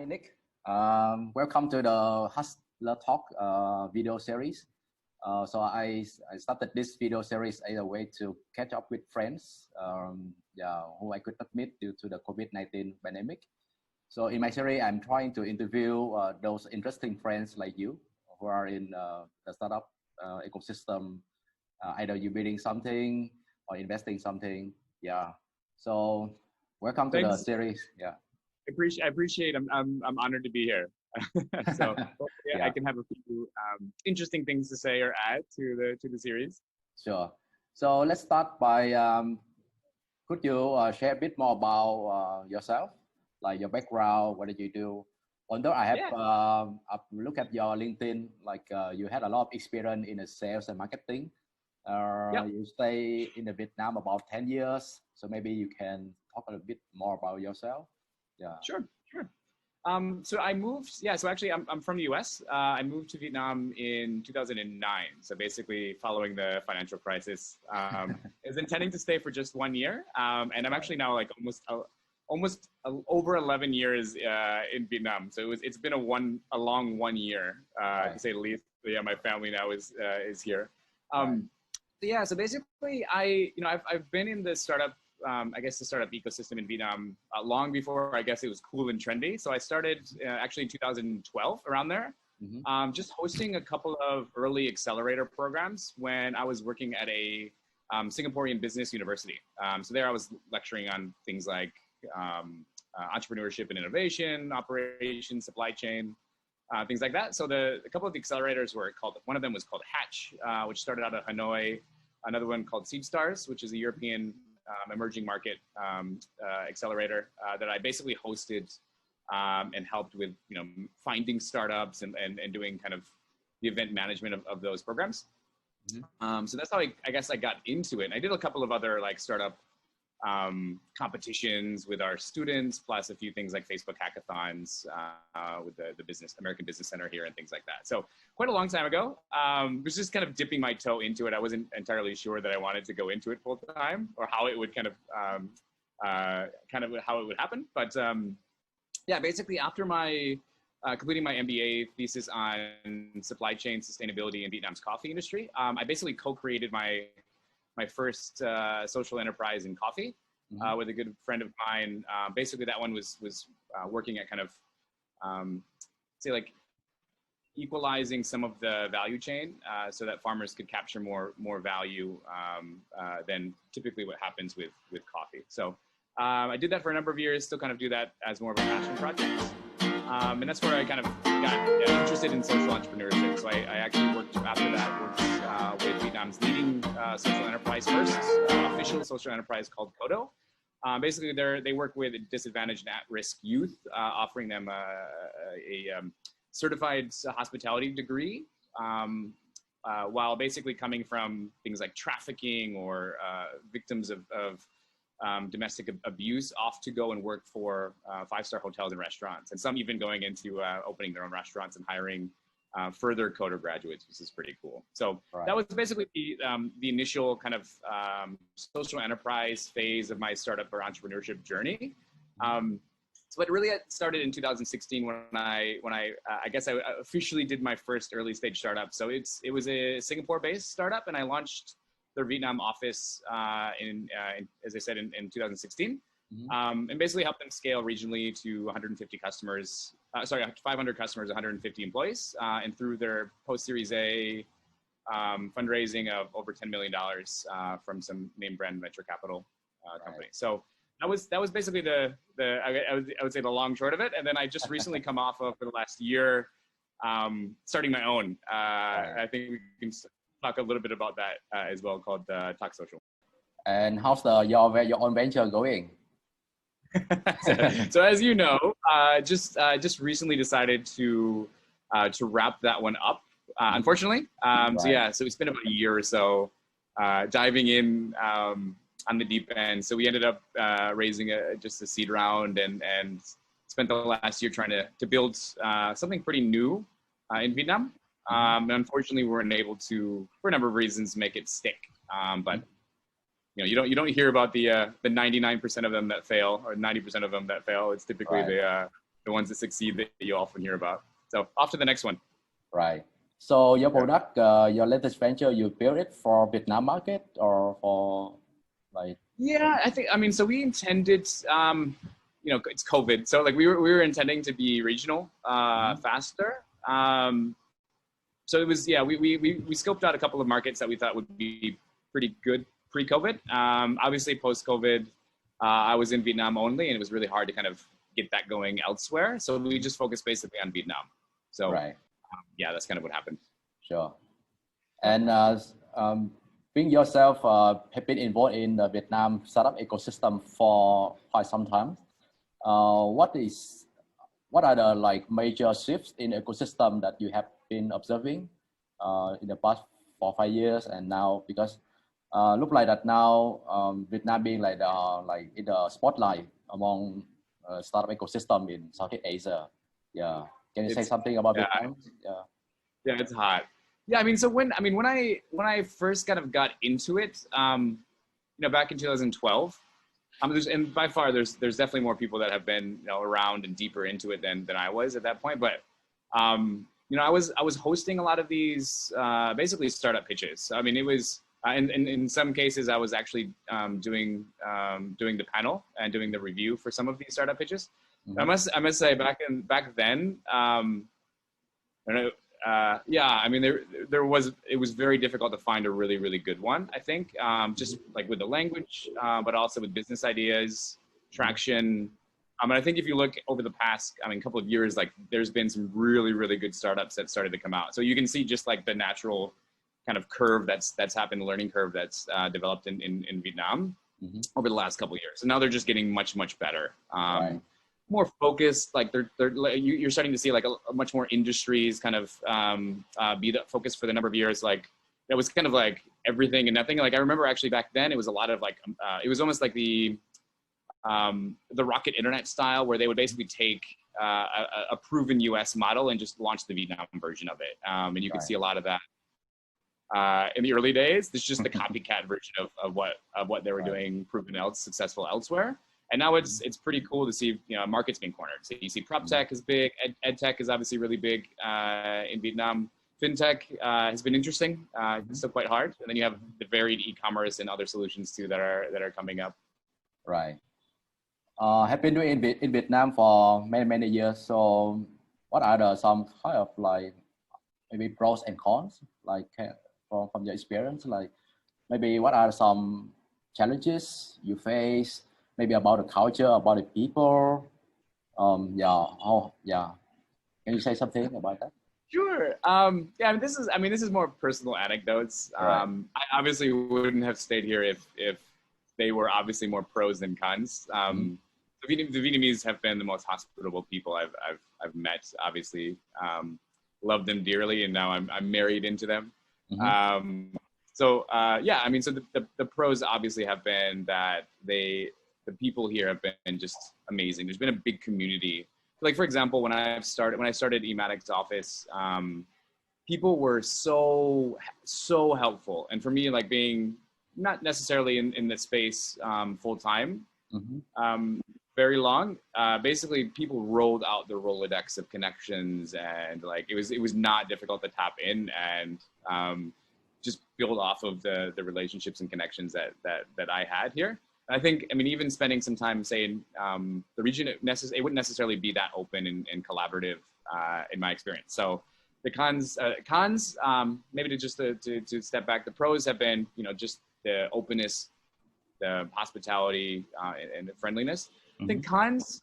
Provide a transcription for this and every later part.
Hi, Nick. Welcome to the Hustler Talk video series. So I started this video series as a way to catch up with friends who I could not meet due to the COVID-19 pandemic. So in my series, I'm trying to interview those interesting friends like you who are in the startup ecosystem. Either you're building something or investing something. Yeah. So welcome to the series. Yeah. I appreciate. I'm honored to be here. So hopefully I can have a few interesting things to say or add to the series. Sure. So let's start by could you share a bit more about yourself, like your background, what did you do? Although I have look at your LinkedIn, like you had a lot of experience in the sales and marketing. You stay in Vietnam about 10 years, so maybe you can talk a bit more about yourself. Yeah. Sure. So I moved, so actually I'm from the US. I moved to Vietnam in 2009. So basically following the financial crisis, I was intending to stay for just 1 year. And I'm actually now like almost over 11 years in Vietnam. So it's been a long 1 year, to say the least. But yeah, my family now is here. So basically I've been in the startup, the startup ecosystem in Vietnam long before I guess it was cool and trendy. So I started actually in 2012, around there, just hosting a couple of early accelerator programs when I was working at a Singaporean business university. So there I was lecturing on things like entrepreneurship and innovation, operations, supply chain, things like that. So a couple of the accelerators were one of them was called Hatch, which started out of Hanoi. Another one called Seed Stars, which is a European emerging market accelerator that I basically hosted and helped with, finding startups and doing kind of the event management of those programs. So that's how I guess I got into it. And I did a couple of other like startup competitions with our students, plus a few things like Facebook hackathons with the American Business Center here and things like that. So quite a long time ago, was just kind of dipping my toe into it. I wasn't entirely sure that I wanted to go into it full time or how it would how it would happen. But basically after my completing my MBA thesis on supply chain sustainability in Vietnam's coffee industry, I basically co-created my first social enterprise in coffee with a good friend of mine. Basically, that one was working at kind of, say like equalizing some of the value chain so that farmers could capture more value than typically what happens with coffee. So I did that for a number of years, still kind of do that as more of a passion project. And that's where I kind of got interested in social entrepreneurship. So I actually worked after that with Vietnam's leading social enterprise, first official social enterprise called Kodo. Basically, they work with disadvantaged and at-risk youth, offering them a certified hospitality degree, while basically coming from things like trafficking or victims of domestic abuse, off to go and work for 5-star hotels and restaurants, and some even going into opening their own restaurants and hiring further Coder graduates, which is pretty cool. So that was basically the initial kind of social enterprise phase of my startup or entrepreneurship journey. So it really started in 2016 when I guess I officially did my first early stage startup. So it was a Singapore-based startup, and I launched their Vietnam office as I said, in 2016, and basically helped them scale regionally to 150 customers, 500 customers, 150 employees, and through their post-Series A fundraising of over $10 million from some name brand venture capital company. So that was basically I would say the long short of it. And then I just recently come off of, for the last year, starting my own. I think we can talk a little bit about that as well, called Talk Social. And how's your own venture going? So as you know, just recently decided to wrap that one up, unfortunately. So it's been about a year or so diving in on the deep end. So we ended up raising just a seed round and spent the last year trying to build something pretty new in Vietnam. And unfortunately, we weren't able to, for a number of reasons, make it stick. But you don't hear about the 99% of them that fail or 90% of them that fail. It's typically the ones that succeed that you often hear about. So off to the next one. Right. So your product, your latest venture, you built it for Vietnam market or for like? Yeah, I mean, so we intended, you know, it's COVID. So like we were intending to be regional, faster. So it was, yeah, we scoped out a couple of markets that we thought would be pretty good pre-COVID. Obviously post-COVID, I was in Vietnam only, and it was really hard to kind of get that going elsewhere. So we just focused basically on Vietnam. So Right. Yeah, that's kind of what happened. Sure. And being yourself have been involved in the Vietnam startup ecosystem for quite some time. What are the like major shifts in the ecosystem that you have been observing in the past 4 or 5 years, and now, because look like that now Vietnam being like in the spotlight among startup ecosystem in Southeast Asia. Yeah, can you say something about Vietnam? Yeah, it's hot. Yeah, I mean, so when I first kind of got into it, you know, back in 2012, and by far there's definitely more people that have been, you know, around and deeper into it than I was at that point. But you know, I was hosting a lot of these basically startup pitches. I mean, it was in some cases I was actually doing the panel and doing the review for some of these startup pitches. Mm-hmm. I must say back then, yeah, I mean, it was very difficult to find a really good one, I think, just like with the language, but also with business ideas, traction. And I think if you look over the past, I mean, couple of years, like there's been some really good startups that started to come out. So you can see just like the natural kind of curve that's happened, the learning curve that's developed in Vietnam over the last couple of years. And now they're just getting much better. Right. More focused, like you're starting to see like a much more industries kind of be the focus for the number of years. Like it was kind of like everything and nothing. Like I remember actually back then it was a lot of like it was almost like the rocket internet style, where they would basically take a proven US model and just launch the Vietnam version of it. And you could see a lot of that in the early days. It's just the copycat version of what they were doing, proven successful elsewhere. And now it's pretty cool to see, you know, markets being cornered. So you see prop tech is big, ed tech is obviously really big in Vietnam. Fintech has been interesting. It's still quite hard. And then you have the varied e-commerce and other solutions too that are coming up. Right. Have been doing in Vietnam for many years. So what are some kind of like maybe pros and cons, like from your experience, like maybe what are some challenges you face? Maybe about the culture, about the people. Can you say something about that? Sure. Yeah, this is more personal anecdotes. Right. I obviously wouldn't have stayed here if they were obviously more pros than cons. The Vietnamese have been the most hospitable people I've met. Obviously, love them dearly, and now I'm married into them. Yeah, I mean, so the pros obviously have been that the people here have been just amazing. There's been a big community. Like, for example, when I started Ematic's office, people were so helpful. And for me, like being not necessarily in the space full time, very long, basically people rolled out the Rolodex of connections, and like it was not difficult to tap in and just build off of the relationships and connections that I had here. I think, I mean, even spending some time, say, in the region, it wouldn't necessarily be that open and collaborative in my experience. So the cons, maybe to step back, the pros have been, you know, just the openness, the hospitality, and the friendliness. I think cons,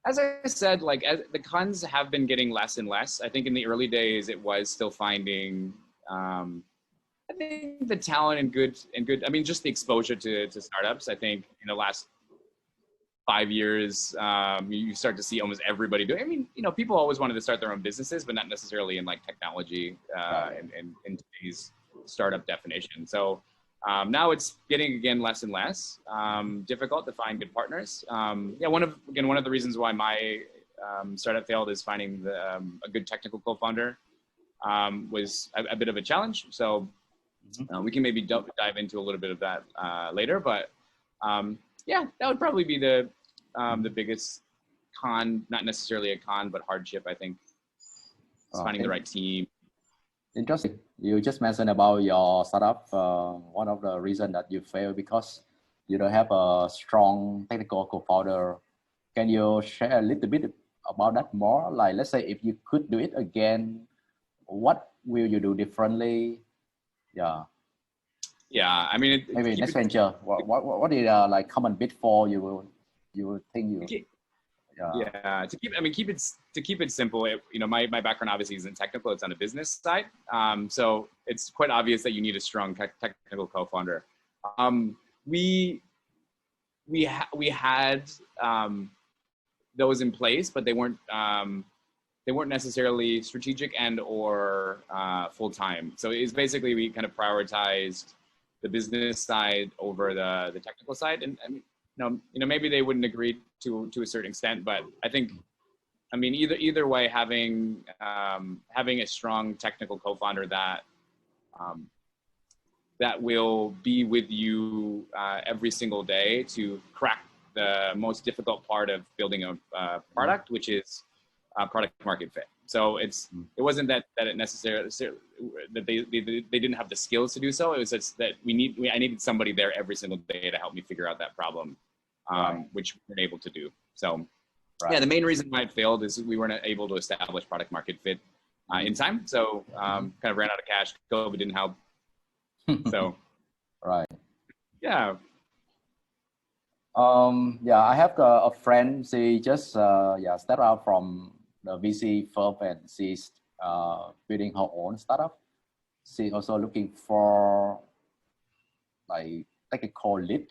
as I said, like the cons have been getting less and less. I think in the early days, it was still finding, I think the talent and good, I mean, just the exposure to startups. I think in the last 5 years, you start to see almost everybody doing, I mean, you know, people always wanted to start their own businesses, but not necessarily in like technology and in today's startup definition. So now it's getting, again, less and less difficult to find good partners. Yeah, one of the reasons why my startup failed is finding a good technical co-founder was a bit of a challenge. So we can maybe dive into a little bit of that later, but yeah, that would probably be the biggest con, not necessarily a con, but hardship, I think. It's finding the right team. Interesting. You just mentioned about your startup. One of the reasons that you fail because you don't have a strong technical co-founder. Can you share a little bit about that more? Like, let's say if you could do it again, what will you do differently? Yeah. Yeah, I mean, maybe next venture. What is like common pitfall you will think you? Yeah, to keep it simple. My background obviously isn't technical; it's on the business side. So it's quite obvious that you need a strong technical co-founder. We had those in place, but they weren't necessarily strategic and or full time. So it's basically we kind of prioritized the business side over the technical side, and maybe they wouldn't agree to a certain extent, but I think, either way, having a strong technical co-founder that will be with you every single day to crack the most difficult part of building a product, which is product market fit. So it wasn't that it necessarily that they didn't have the skills to do so. It was just that I needed somebody there every single day to help me figure out that problem, which we weren't able to do. So yeah, the main reason why it failed is we weren't able to establish product market fit in time. So kind of ran out of cash. COVID didn't help. So yeah. I have a friend. She just started out from the VC firm, and she's building her own startup. She's also looking for like technical lead,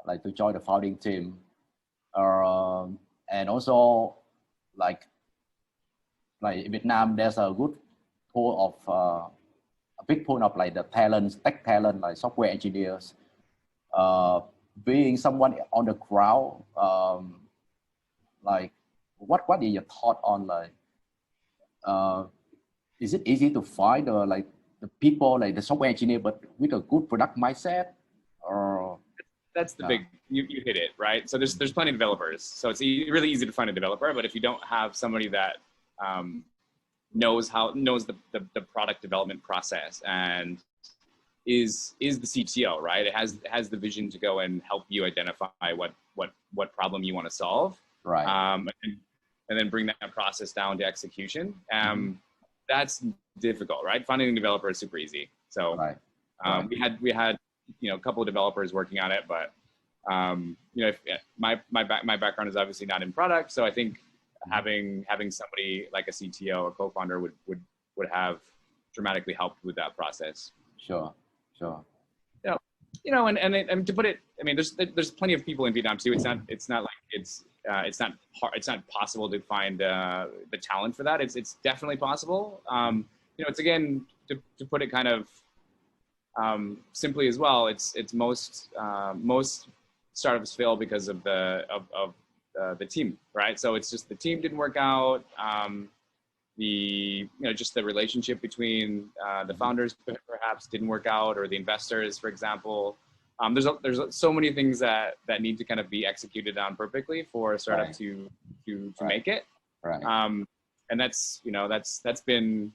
like to join the founding team, and also like in Vietnam, there's a good pool of a big pool of like the tech talent, like software engineers. Being someone on the ground, like what is your thought on like, is it easy to find like the people, like the software engineer, but with a good product mindset? Or that's the big, you hit it, right? So there's plenty of developers, so it's really easy to find a developer, but if you don't have somebody that knows the product development process and is the CTO, right? It has the vision to go and help you identify what problem you want to solve, right? And then bring that process down to execution. That's difficult, right? Finding a developer is super easy. So we had a couple of developers working on it, but my background is obviously not in product, so I think having somebody like a CTO or co-founder would have dramatically helped with that process. Sure. And to put it, there's plenty of people in Vietnam too. It's not possible to find the talent for that. It's definitely possible. It's again to put it kind of simply as well. It's most startups fail because of the team, right? So it's just the team didn't work out. Just the relationship between the founders perhaps didn't work out, or the investors, for example. There's so many things that need to kind of be executed on perfectly for a startup to make it. Right. And that's been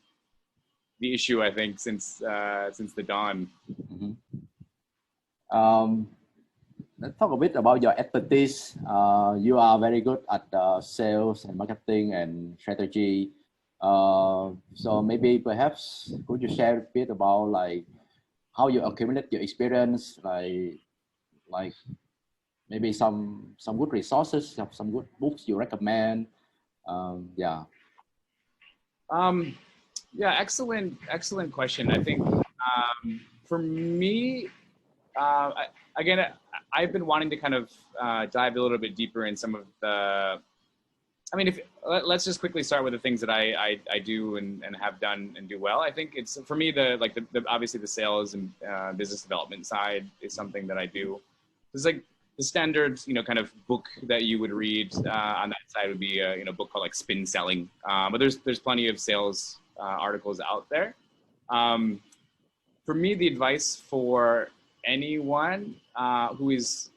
the issue, I think, since the dawn. Let's talk a bit about your expertise. You are very good at sales and marketing and strategy. So maybe perhaps could you share a bit about like how you accumulate your experience, like maybe some good resources, some good books you recommend? Excellent question. I think for me, I've been wanting to kind of dive a little bit deeper in some of the. Let's just quickly start with the things that I do and have done and do well. I think it's, for me, the obviously the sales and business development side is something that I do. It's like the standard, kind of book that you would read on that side would be a book called like Spin Selling. But there's plenty of sales articles out there. For me, the advice for anyone who is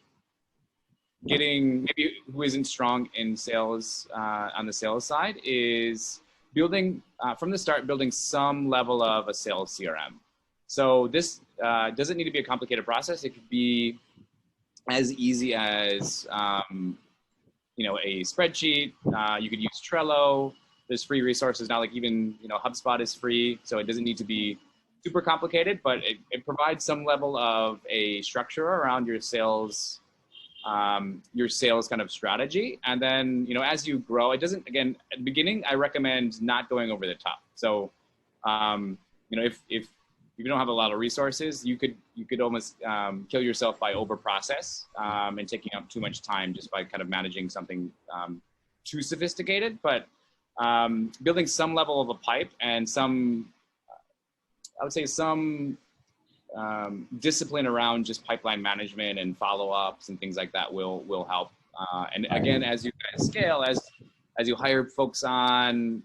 getting maybe who isn't strong in sales on the sales side is building from the start, building some level of a sales CRM. So this doesn't need to be a complicated process. It could be as easy as a spreadsheet. You could use Trello. There's free resources now, like even HubSpot is free, so it doesn't need to be super complicated, but it provides some level of a structure around your sales kind of strategy. And then as you grow, it doesn't, again, at the beginning, I recommend not going over the top. So if you don't have a lot of resources, you could almost kill yourself by over process and taking up too much time just by kind of managing something too sophisticated. But building some level of a pipe and some discipline around just pipeline management and follow-ups and things like that will help. And again, as you guys scale, as you hire folks on,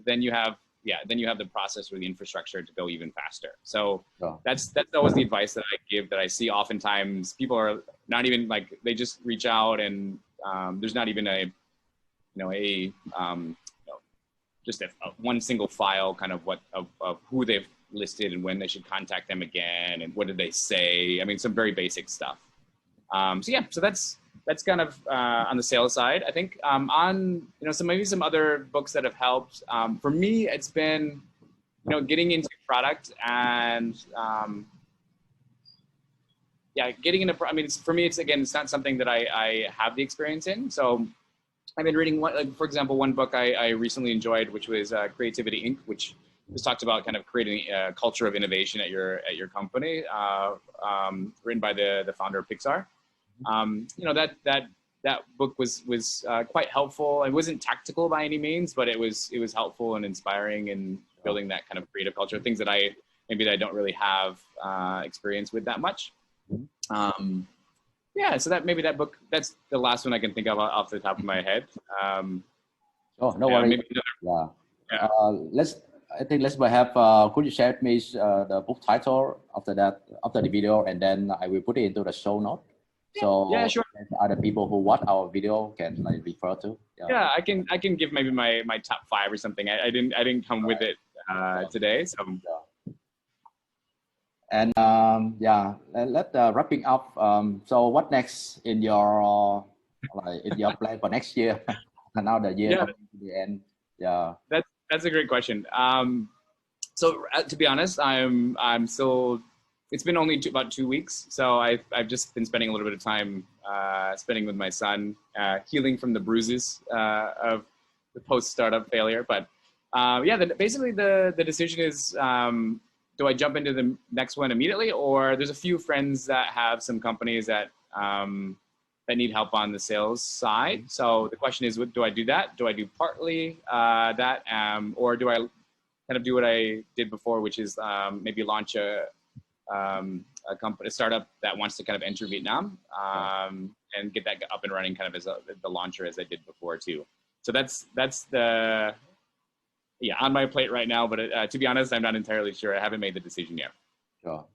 then you have the process or the infrastructure to go even faster. So that's always the advice that I give, that I see oftentimes people are not even they just reach out and there's not even just one single file kind of of who they've listed and when they should contact them again and what did they say. I mean, some very basic stuff. So that's kind of on the sales side. I think on maybe some other books that have helped. For me, it's been getting into product and getting into. I mean, for me, it's not something that I have the experience in. So I've been reading for example, one book I recently enjoyed, which was Creativity Inc., which just talked about kind of creating a culture of innovation at your company, written by the founder of Pixar. That book was quite helpful. It wasn't tactical by any means, but it was helpful and inspiring in building that kind of creative culture. Things that I don't really have experience with that much. So that book, that's the last one I can think of off the top of my head. No worries. I think let's perhaps could you share with me the book title after the video, and then I will put it into the show note. So sure. Other people who watch our video can refer to. I can give maybe my top 5 or something. I didn't come with it today. So. And let's wrapping up. So what next in your plan for next year? Now the year coming to the end. Yeah. That's a great question. So to be honest, I'm still. It's been only about 2 weeks, so I've just been spending a little bit of time spending with my son, healing from the bruises of the post-startup failure. But basically the decision is, do I jump into the next one immediately, or there's a few friends that have some companies that need help on the sales side. So the question is, do I do that? Do I do partly that, or do I kind of do what I did before, which is maybe launch a company, a startup that wants to kind of enter Vietnam and get that up and running kind of as the launcher as I did before too. So that's the on my plate right now. But to be honest, I'm not entirely sure. I haven't made the decision yet. Sure.